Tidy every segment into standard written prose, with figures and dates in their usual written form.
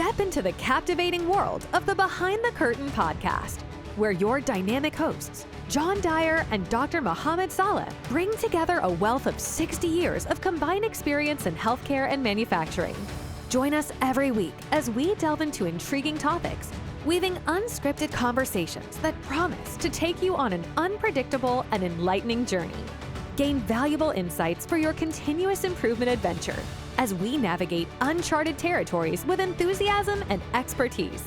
Step into the captivating world of the Behind the Curtain podcast, where your dynamic hosts, John Dyer and Dr. Mohamed Saleh, bring together a wealth of 60 years of combined experience in healthcare and manufacturing. Join us every week as we delve into intriguing topics, weaving unscripted conversations that promise to take you on an unpredictable and enlightening journey. Gain valuable insights for your continuous improvement adventure as we navigate uncharted territories with enthusiasm and expertise.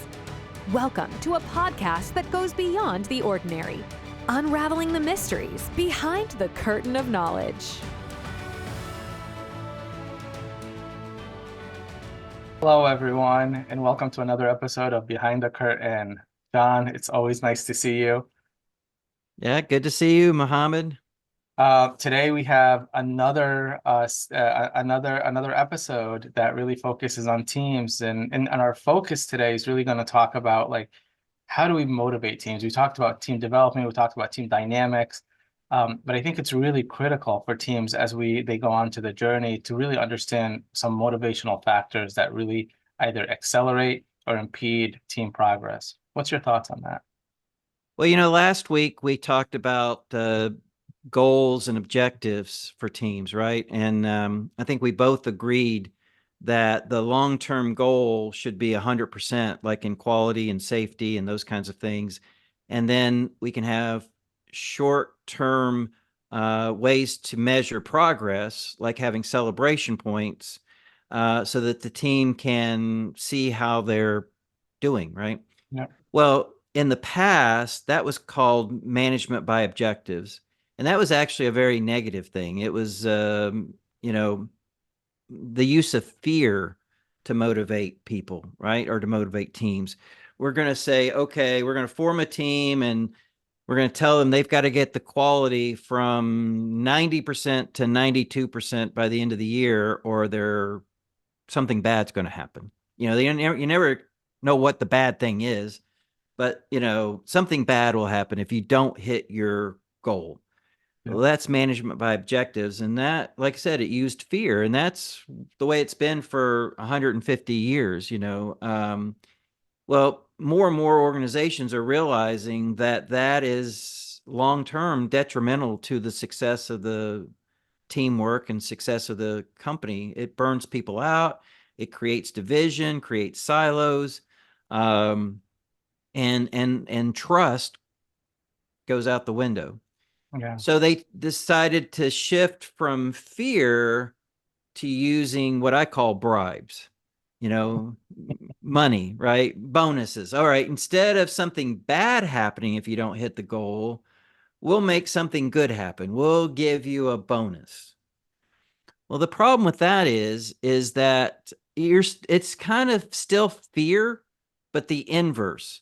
Welcome to a podcast that goes beyond the ordinary, unraveling the mysteries behind the curtain of knowledge. Hello, everyone, and welcome to another episode of Behind the Curtain. John, it's always nice to see you. Yeah, good to see you, Mohamed. Today we have another episode that really focuses on teams, and our focus today is really going to talk about how do we motivate teams. We talked about team development, we talked about team dynamics, but I think it's really critical for teams as they go on to the journey to really understand some motivational factors that really either accelerate or impede team progress. What's your thoughts on that? Well, last week we talked about goals and objectives for teams, right? And I think we both agreed that the long-term goal should be 100%, like in quality and safety and those kinds of things. And then we can have short-term ways to measure progress, like having celebration points, so that the team can see how they're doing, right? Yeah. Well, in the past, that was called management by objectives. And that was actually a very negative thing. It was, the use of fear to motivate people, right? Or to motivate teams. We're going to say, okay, we're going to form a team and we're going to tell them they've got to get the quality from 90% to 92% by the end of the year, or something bad's going to happen. You never know what the bad thing is, but something bad will happen if you don't hit your goal. Well, that's management by objectives. And that, like I said, it used fear. And that's the way it's been for 150 years, Well, more and more organizations are realizing that is long-term detrimental to the success of the teamwork and success of the company. It burns people out. It creates division, creates silos, and trust goes out the window. Yeah. So they decided to shift from fear to using what I call bribes, money, right? Bonuses. All right. Instead of something bad happening if you don't hit the goal, we'll make something good happen. We'll give you a bonus. Well, the problem with that is that it's kind of still fear, but the inverse.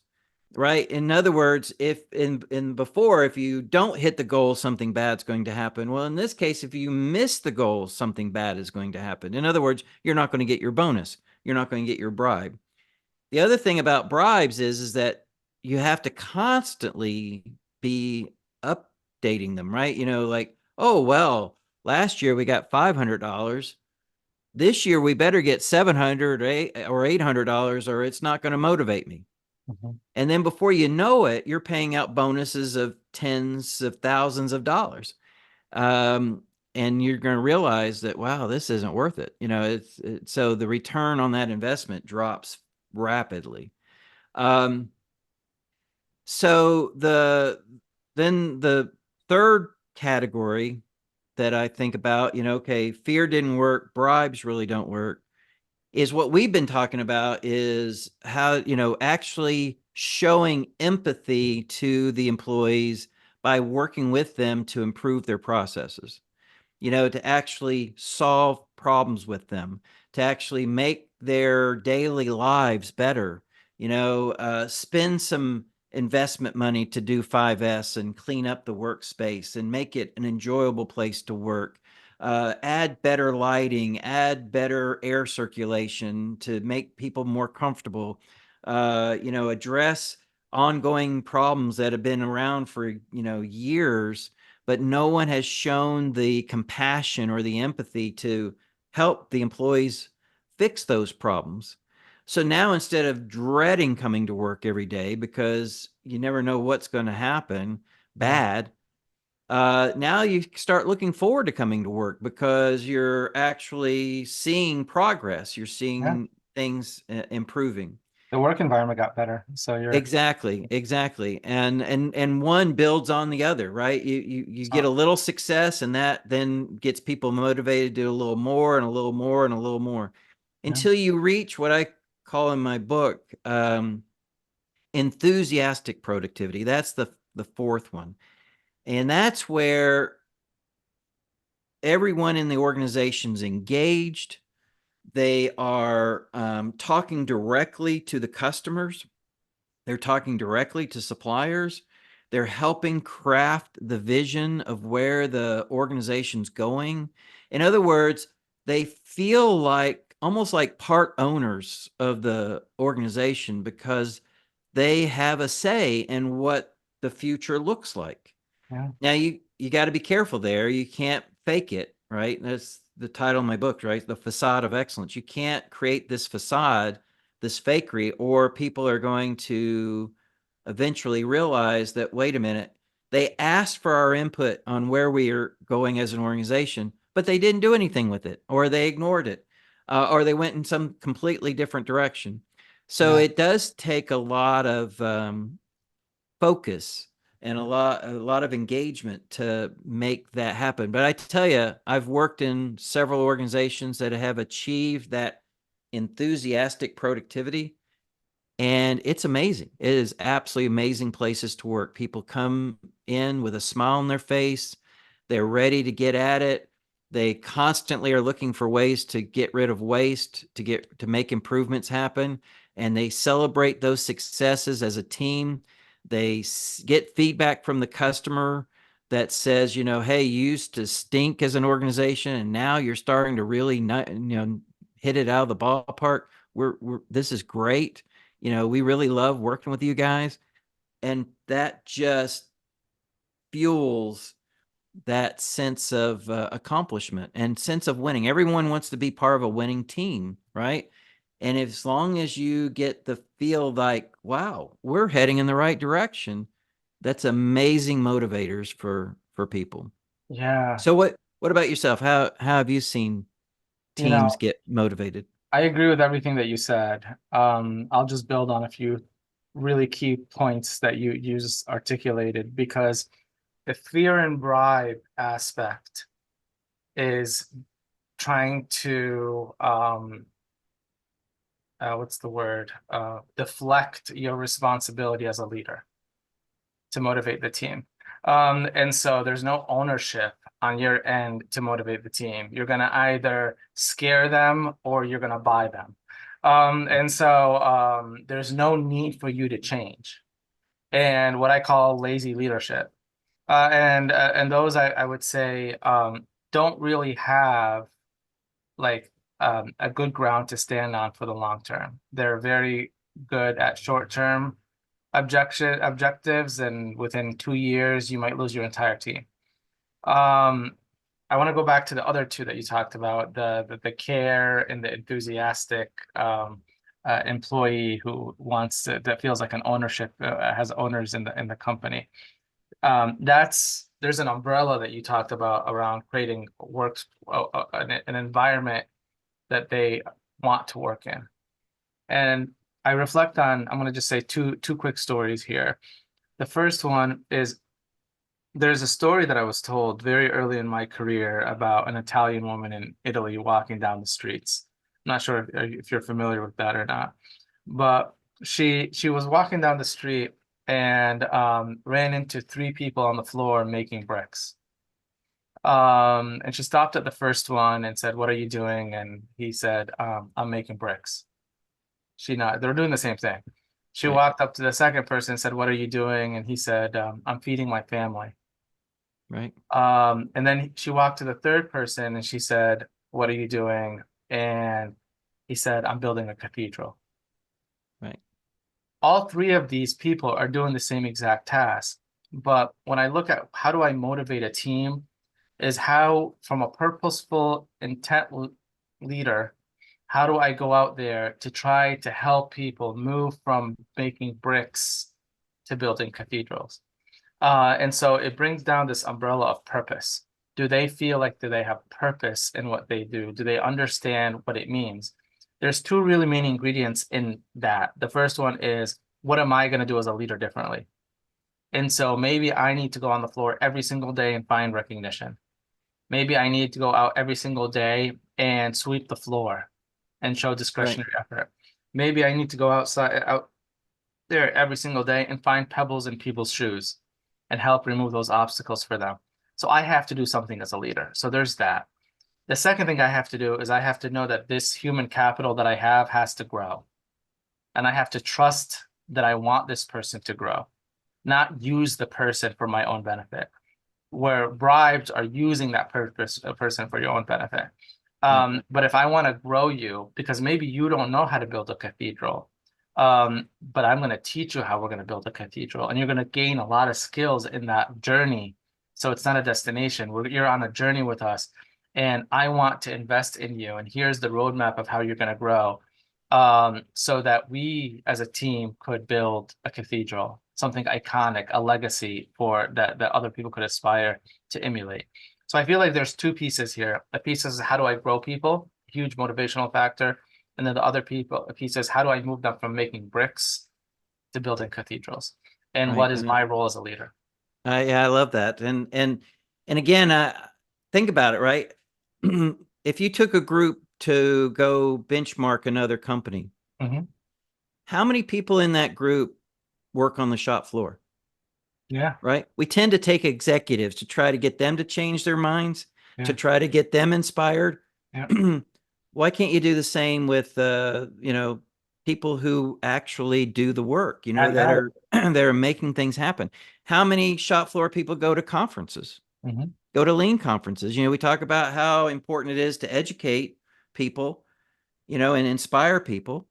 Right. In other words, if if you don't hit the goal, something bad's going to happen. Well, in this case, if you miss the goal, something bad is going to happen. In other words, you're not going to get your bonus. You're not going to get your bribe. The other thing about bribes is that you have to constantly be updating them, right? Oh, well, last year we got $500. This year we better get $700 or $800, or it's not going to motivate me. Mm-hmm. And then before you know it, you're paying out bonuses of tens of thousands of dollars. And you're going to realize that, wow, this isn't worth it. So the return on that investment drops rapidly. So then the third category that I think about, okay, fear didn't work, bribes really don't work, is what we've been talking about is how, actually showing empathy to the employees by working with them to improve their processes, to actually solve problems with them, to actually make their daily lives better, spend some investment money to do 5S and clean up the workspace and make it an enjoyable place to work. Add better lighting, add better air circulation to make people more comfortable, address ongoing problems that have been around for, years, but no one has shown the compassion or the empathy to help the employees fix those problems. So now instead of dreading coming to work every day because you never know what's going to happen Yeah. bad, now you start looking forward to coming to work because you're actually seeing progress. You're Yeah. seeing things improving. The work environment got better. So you're Exactly. And one builds on the other, right? You get a little success, and that then gets people motivated to do a little more and a little more and a little more yeah. until you reach what I call in my book enthusiastic productivity. That's the fourth one. And that's where everyone in the organization's engaged. They are talking directly to the customers. They're talking directly to suppliers. They're helping craft the vision of where the organization's going. In other words, they feel like almost like part owners of the organization because they have a say in what the future looks like. Yeah. Now you got to be careful there. You can't fake it, right? That's the title of my book, right? The facade of excellence. You can't create this facade, this fakery, or people are going to eventually realize that, wait a minute, they asked for our input on where we are going as an organization, but they didn't do anything with it, or they ignored it, or they went in some completely different direction. So Yeah. it does take a lot of focus and a lot of engagement to make that happen. But I tell you, I've worked in several organizations that have achieved that enthusiastic productivity, and it's amazing. It is absolutely amazing places to work. People come in with a smile on their face. They're ready to get at it. They constantly are looking for ways to get rid of waste, to make improvements happen, and they celebrate those successes as a team. They get feedback from the customer that says, hey, you used to stink as an organization, and now you're starting to really hit it out of the ballpark. This is great. We really love working with you guys. And that just fuels that sense of accomplishment and sense of winning. Everyone wants to be part of a winning team, right? And as long as you get the feel like, wow, we're heading in the right direction, that's amazing motivators for people. Yeah. So what about yourself? How have you seen You teams know, get motivated? I agree with everything that you said. I'll just build on a few really key points that you just articulated because the fear and bribe aspect is trying to what's the word? Deflect your responsibility as a leader to motivate the team. And so there's no ownership on your end to motivate the team. You're going to either scare them or you're going to buy them. And so there's no need for you to change. And what I call lazy leadership. And those I would say don't really have like a good ground to stand on for the long term. They're very good at short term objectives, and within 2 years, you might lose your entire team. Um, I want to go back to the other two that you talked about, the care and the enthusiastic employee who wants to, that feels like an ownership, has owners in the company. There's an umbrella that you talked about around creating an environment that they want to work in. And I reflect on, I'm going to just say two quick stories here. The first one is there's a story that I was told very early in my career about an Italian woman in Italy walking down the streets. I'm not sure if you're familiar with that or not, but she was walking down the street and ran into three people on the floor making bricks. And she stopped at the first one and said, "What are you doing?" And he said, "I'm making bricks." They were doing the same thing. She Right, walked up to the second person and said, "What are you doing?" And he said, "I'm feeding my family." right, And then she walked to the third person and she said, "What are you doing?" And he said, "I'm building a cathedral." right, All three of these people are doing the same exact task. But when I look at how do I motivate a team, is how, from a purposeful intent leader, how do I go out there to try to help people move from making bricks to building cathedrals? And so it brings down this umbrella of purpose. Do they feel like do they have purpose in what they do? Do they understand what it means? There's two really main ingredients in that. The first one is, what am I going to do as a leader differently? And so maybe I need to go on the floor every single day and find recognition. Maybe I need to go out every single day and sweep the floor and show discretionary effort. Maybe I need to go out there every single day and find pebbles in people's shoes and help remove those obstacles for them. So I have to do something as a leader. So there's that. The second thing I have to do is I have to know that this human capital that I have has to grow. And I have to trust that I want this person to grow, not use the person for my own benefit, where bribes are using that person for your own benefit. But if I want to grow you, because maybe you don't know how to build a cathedral, but I'm going to teach you how we're going to build a cathedral, and you're going to gain a lot of skills in that journey. So it's not a destination. You're on a journey with us, and I want to invest in you. And here's the roadmap of how you're going to grow, so that we as a team could build a cathedral, something iconic, a legacy for that other people could aspire to emulate. So I feel like there's two pieces here. The piece is how do I grow people, huge motivational factor. And then the other piece is how do I move them from making bricks to building cathedrals? And what is my role as a leader? Yeah, I love that. And again, think about it, right? If you took a group to go benchmark another company, how many people in that group work on the shop floor? Yeah. Right. We tend to take executives to try to get them to change their minds, to try to get them inspired. Yeah. Why can't you do the same with, people who actually do the work, that are that are making things happen? How many shop floor people go to conferences, go to lean conferences? We talk about how important it is to educate people, and inspire people.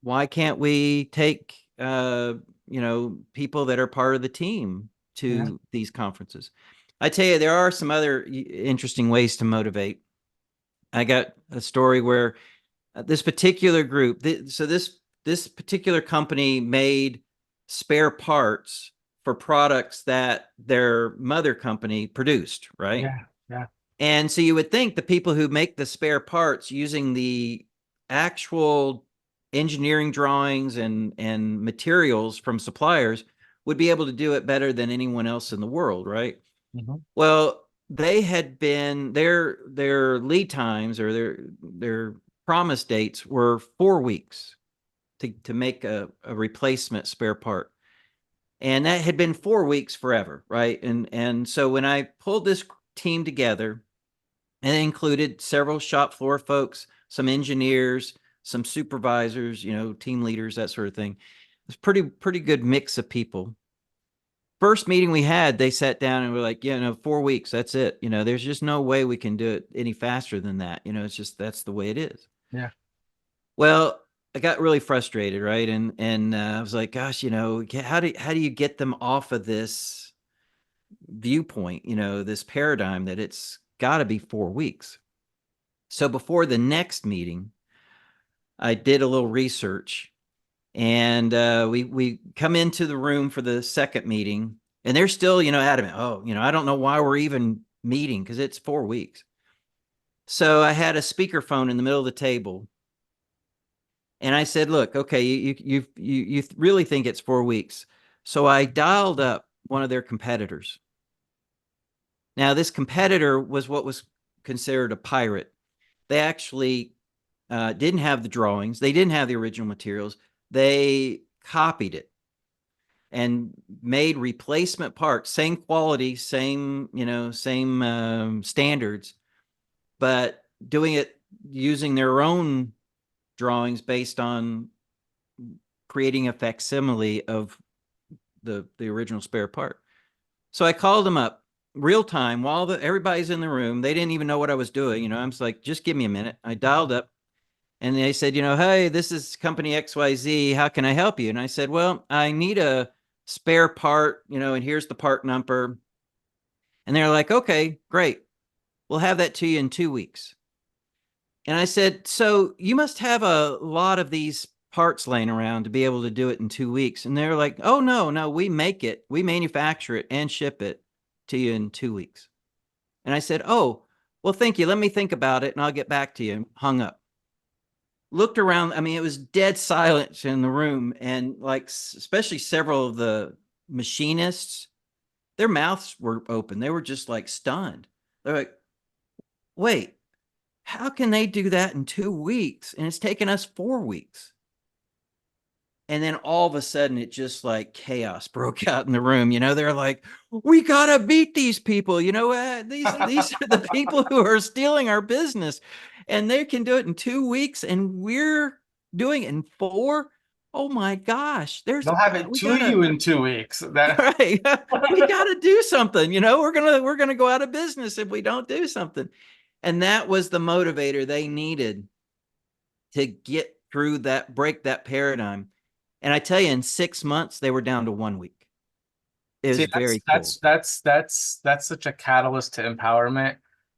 Why can't we take, people that are part of the team to these conferences? I tell you, there are some other interesting ways to motivate. I got a story where this particular group, this particular company made spare parts for products that their mother company produced, right? Yeah. And so you would think the people who make the spare parts using the actual engineering drawings and materials from suppliers would be able to do it better than anyone else in the world, right? Well, they had been their lead times or their promise dates were 4 weeks to make a replacement spare part. And that had been 4 weeks forever, right? And so when I pulled this team together, and it included several shop floor folks, some engineers, some supervisors, team leaders, that sort of thing. It was pretty good mix of people. First meeting we had, they sat down and were like, 4 weeks, that's it. There's just no way we can do it any faster than that. It's just, that's the way it is. Yeah. Well, I got really frustrated, right? And I was like, gosh, how do you get them off of this viewpoint, this paradigm that it's got to be 4 weeks? So before the next meeting, I did a little research, and we come into the room for the second meeting, and they're still, adamant. Oh, I don't know why we're even meeting because it's 4 weeks. So I had a speakerphone in the middle of the table, and I said, "Look, okay, you really think it's 4 weeks?" So I dialed up one of their competitors. Now, this competitor was what was considered a pirate. They actually didn't have the drawings. They didn't have the original materials. They copied it and made replacement parts, same quality, same standards, but doing it using their own drawings based on creating a facsimile of the original spare part. So I called them up real time while everybody's in the room. They didn't even know what I was doing. I was like, just give me a minute. I dialed up. And they said, hey, this is company XYZ. How can I help you? And I said, well, I need a spare part, and here's the part number. And they're like, okay, great. We'll have that to you in 2 weeks. And I said, so you must have a lot of these parts laying around to be able to do it in 2 weeks. And they're like, oh, no, we make it, we manufacture it and ship it to you in 2 weeks. And I said, oh, well, thank you. Let me think about it and I'll get back to you. Hung up. Looked around. I mean, it was dead silence in the room. And like, especially several of the machinists, their mouths were open. They were just like stunned. They're like, wait, how can they do that in 2 weeks? And it's taken us 4 weeks. And then all of a sudden, it just like chaos broke out in the room. They're like, we got to beat these people. These are the people who are stealing our business. And they can do it in 2 weeks. And we're doing it in 4. Oh my gosh. They'll have it we to you in 2 weeks. right. We got to do something. We're going to go out of business if we don't do something. And that was the motivator they needed to get through that, break that paradigm. And I tell you, in 6 months, they were down to 1 week. It was very cool. That's such a catalyst to empowerment,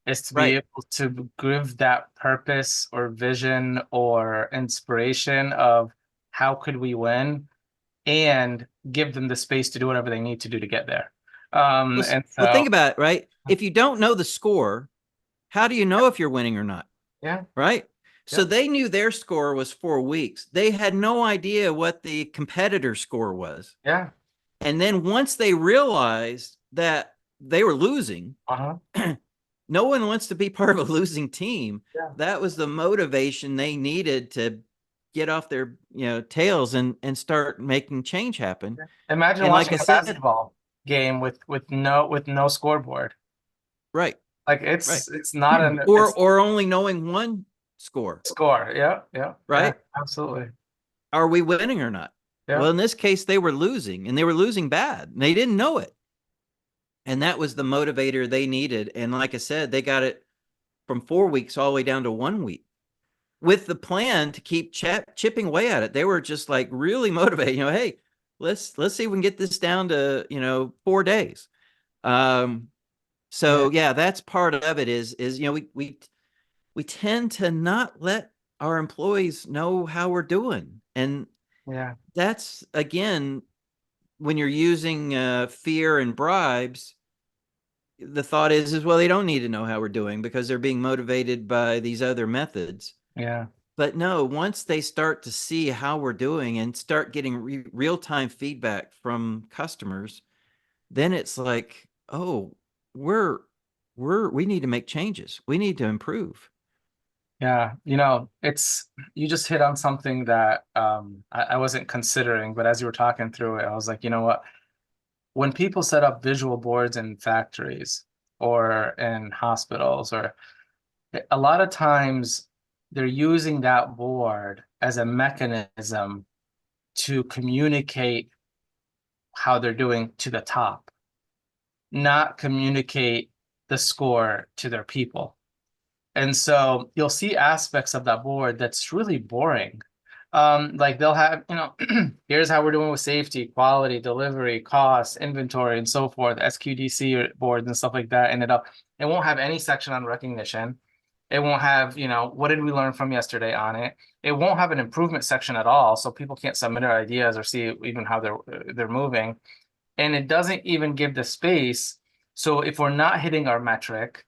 is to be Right. able to give that purpose or vision or inspiration of how could we win, and give them the space to do whatever they need to do to get there. Well, And well, so, think about it, right? If you don't know the score, how do you know if you're winning or not? yeah, Right. So yeah, they knew their score was 4 weeks. They had no idea what the competitor score was. yeah, And then once they realized that they were losing, uh-huh, no one wants to be part of a losing team. yeah. That was the motivation they needed to get off their tails and start making change happen. Imagine And like watching I a said, basketball game with no scoreboard. right, Like right. it's not an it's Or only knowing one score, score. Yeah, yeah, yeah, right? absolutely. Are we winning or not? Yeah, Well, in this case, they were losing, and they were losing bad. And they didn't know it. And that was the motivator they needed. And like I said, they got it from 4 weeks all the way down to 1 week with the plan to keep chipping away at it. They were just like really motivated. Hey, let's see if we can get this down to 4 days. yeah, So yeah, that's part of it. Is we tend to not let our employees know how we're doing, and yeah, that's again when you're using fear and bribes. The thought is well, they don't need to know how we're doing because they're being motivated by these other methods. yeah. But no, once they start to see how we're doing and start getting real-time feedback from customers, then it's like, oh, we need to make changes. We need to improve. Yeah, you just hit on something that I wasn't considering, but as you were talking through it, I was like, you know what? When people set up visual boards in factories or in hospitals, or a lot of times they're using that board as a mechanism to communicate how they're doing to the top, not communicate the score to their people. And so you'll see aspects of that board that's really boring. Like they'll have, here's how we're doing with safety, quality, delivery, cost, inventory, and so forth, SQDC boards and stuff like that. And it won't have any section on recognition. It won't have, what did we learn from yesterday on it. It won't have an improvement section at all, so people can't submit their ideas or see even how they're moving. And it doesn't even give the space. So if we're not hitting our metric,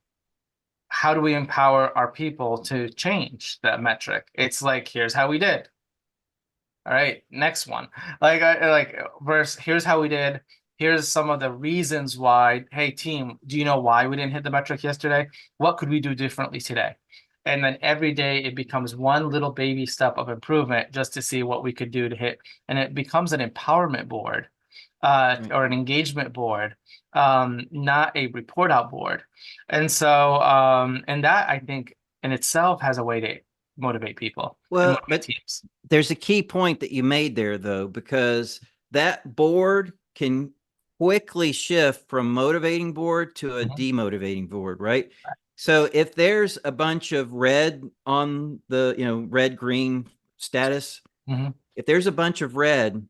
how do we empower our people to change that metric? It's like, here's how we did. All right, next one. Verse, here's how we did. Here's some of the reasons why. Hey, team, do you know why we didn't hit the metric yesterday? What could we do differently today? And then every day it becomes one little baby step of improvement just to see what we could do to hit. And it becomes an empowerment board or an engagement board, not a report out board. And so, and that I think in itself has a way to motivate people and Well, motivate but teams. there's a key point that you made there, though, because that board can quickly shift from motivating board to a demotivating board, right? So if there's a bunch of red on the, red, green status, if there's a bunch of red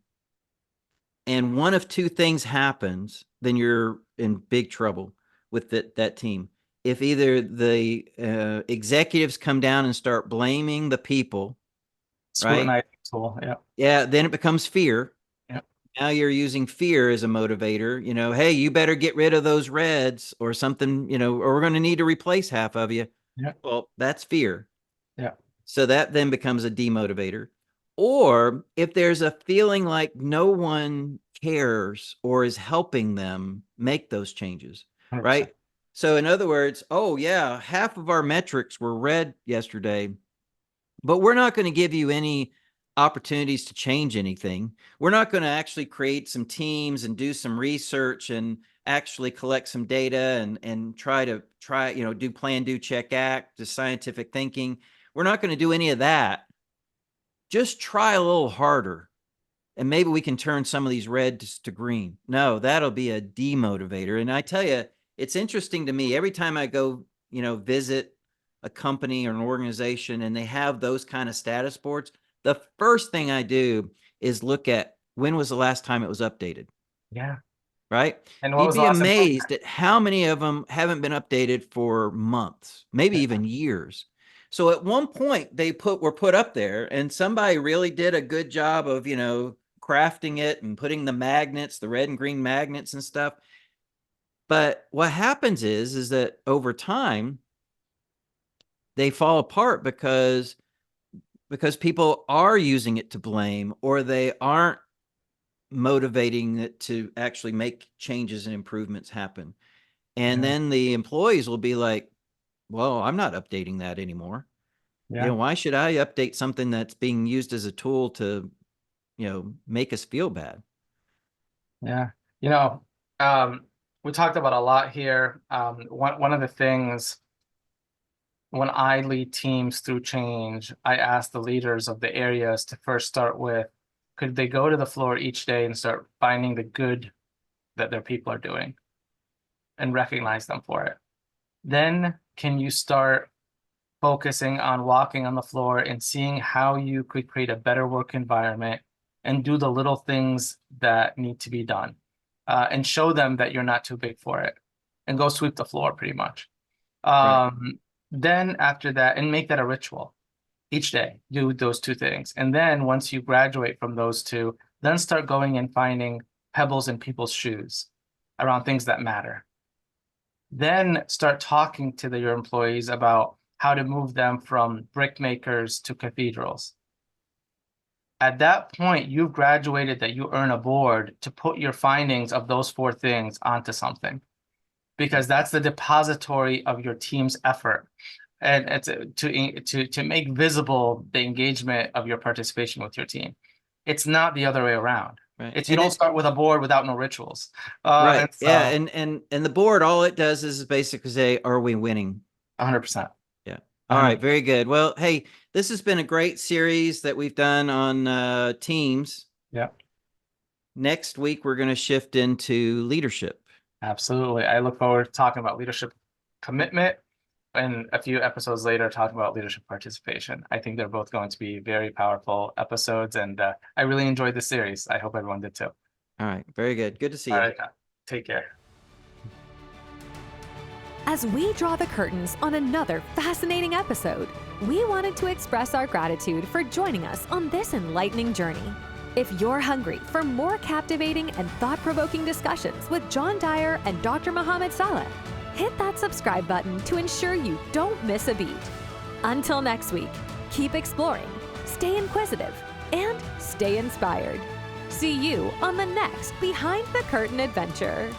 and one of two things happens, then you're in big trouble with that team. if either the executives come down and start blaming the people, right? Scrutinizing tool. Yeah. Yeah, then it becomes fear. Yeah. Now you're using fear as a motivator. Hey, you better get rid of those reds or something, or we're going to need to replace half of you. Yeah. Well, that's fear. Yeah. So that then becomes a demotivator. Or if there's a feeling like no one cares or is helping them make those changes, 100%. right? So in other words, oh yeah, half of our metrics were red yesterday, but we're not going to give you any opportunities to change anything. We're not going to actually create some teams and do some research and actually collect some data and try do plan, do, check, act, just scientific thinking. We're not going to do any of that. Just try a little harder and maybe we can turn some of these reds to green. No, that'll be a demotivator. And I tell you, it's interesting to me every time I go, visit a company or an organization and they have those kind of status boards, the first thing I do is look at when was the last time it was updated. Yeah. Right. And what You'd was the be last amazed at how many of them haven't been updated for months, maybe even years. So at one point were put up there and somebody really did a good job of, crafting it and putting the magnets, the red and green magnets and stuff. But what happens is that over time they fall apart because people are using it to blame, or they aren't motivating it to actually make changes and improvements happen. And then the employees will be like, well, I'm not updating that anymore. Yeah. Why should I update something that's being used as a tool to, make us feel bad? Yeah. We talked about a lot here. One of the things when I lead teams through change, I ask the leaders of the areas to first start with, could they go to the floor each day and start finding the good that their people are doing and recognize them for it? Then can you start focusing on walking on the floor and seeing how you could create a better work environment and do the little things that need to be done, and show them that you're not too big for it, and go sweep the floor pretty much. Right. Then after that, and make that a ritual each day, do those two things. And then once you graduate from those two, then start going and finding pebbles in people's shoes around things that matter. Then start talking to your employees about how to move them from brick makers to cathedrals. At that point, you've graduated that you earn a board to put your findings of those 4 things onto something, because that's the depository of your team's effort. And it's to make visible the engagement of your participation with your team. It's not the other way around. Right. You don't start with a board without no rituals. Right. So, yeah. And the board, all it does is basically say, are we winning? 100%. Yeah. All right. Very good. Well, hey, this has been a great series that we've done on teams. Yeah. Next week, we're going to shift into leadership. Absolutely. I look forward to talking about leadership commitment, and a few episodes later talking about leadership participation. I think they're both going to be very powerful episodes, and I really enjoyed the series. I hope everyone did too. All right. Very good. Good to see you. All right. Take care. As we draw the curtains on another fascinating episode, we wanted to express our gratitude for joining us on this enlightening journey. If you're hungry for more captivating and thought-provoking discussions with John Dyer and Dr. Mohamed Saleh, hit that subscribe button to ensure you don't miss a beat. Until next week, keep exploring, stay inquisitive, and stay inspired. See you on the next Behind the Curtain adventure.